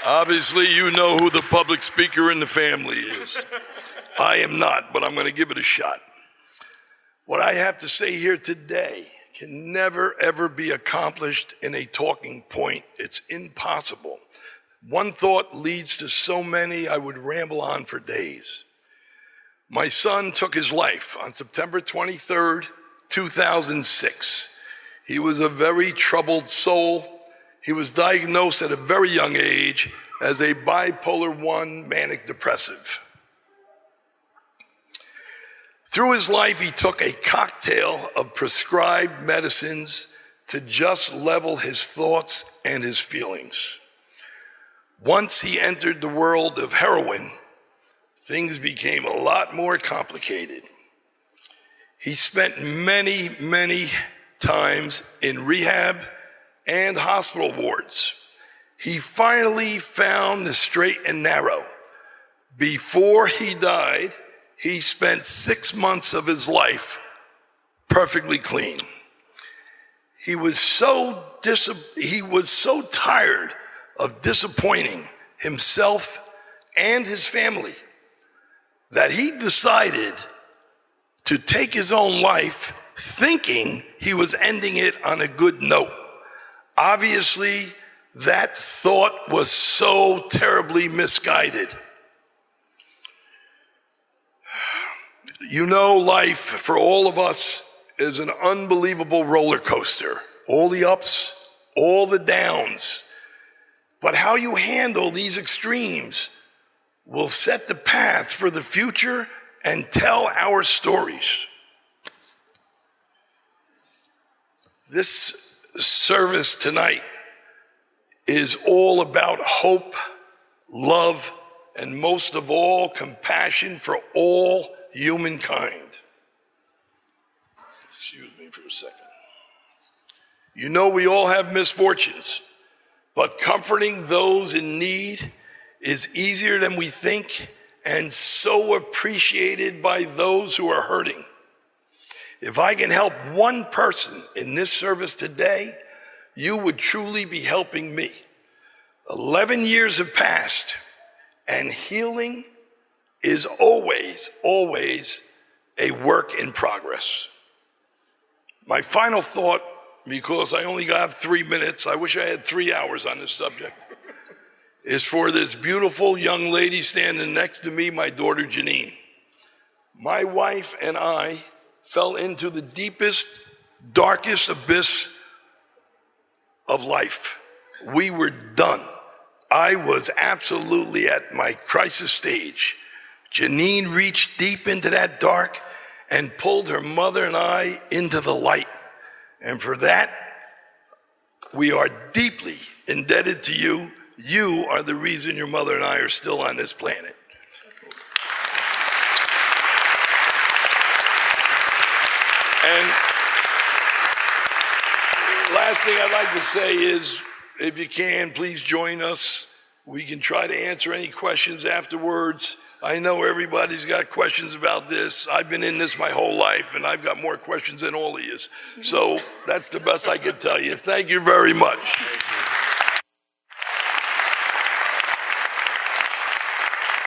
Obviously, you know who the public speaker in the family is. I am not, but I'm going to give it a shot. What I have to say here today can never, ever be accomplished in a talking point. It's impossible. One thought leads to so many, I would ramble on for days. My son took his life on September 23rd, 2006. He was a very troubled soul. He was diagnosed at a very young age as a bipolar 1 manic depressive. Through his life, he took a cocktail of prescribed medicines to just level his thoughts and his feelings. Once he entered the world of heroin, things became a lot more complicated. He spent many, many times in rehab and hospital wards. He finally found the straight and narrow. Before he died, he spent 6 months of his life perfectly clean. He was so tired of disappointing himself and his family that he decided to take his own life, thinking he was ending it on a good note. Obviously, that thought was so terribly misguided. You know, life for all of us is an unbelievable roller coaster. All the ups, all the downs. But how you handle these extremes will set the path for the future and tell our stories. This service tonight is all about hope, love, and most of all, compassion for all humankind. Excuse me for a second. You know, we all have misfortunes, but comforting those in need is easier than we think and so appreciated by those who are hurting. If I can help one person in this service today, you would truly be helping me. 11 years have passed, and healing is always, always a work in progress. My final thought, because I only got 3 minutes, I wish I had 3 hours on this subject, is for this beautiful young lady standing next to me, my daughter Janine. My wife and I fell into the deepest, darkest abyss of life. We were done. I was absolutely at my crisis stage. Janine reached deep into that dark and pulled her mother and I into the light. And for that, we are deeply indebted to you. You are the reason your mother and I are still on this planet. And last thing I'd like to say is, if you can, please join us. We can try to answer any questions afterwards. I know everybody's got questions about this. I've been in this my whole life, and I've got more questions than all of you. So that's the best I can tell you. Thank you very much.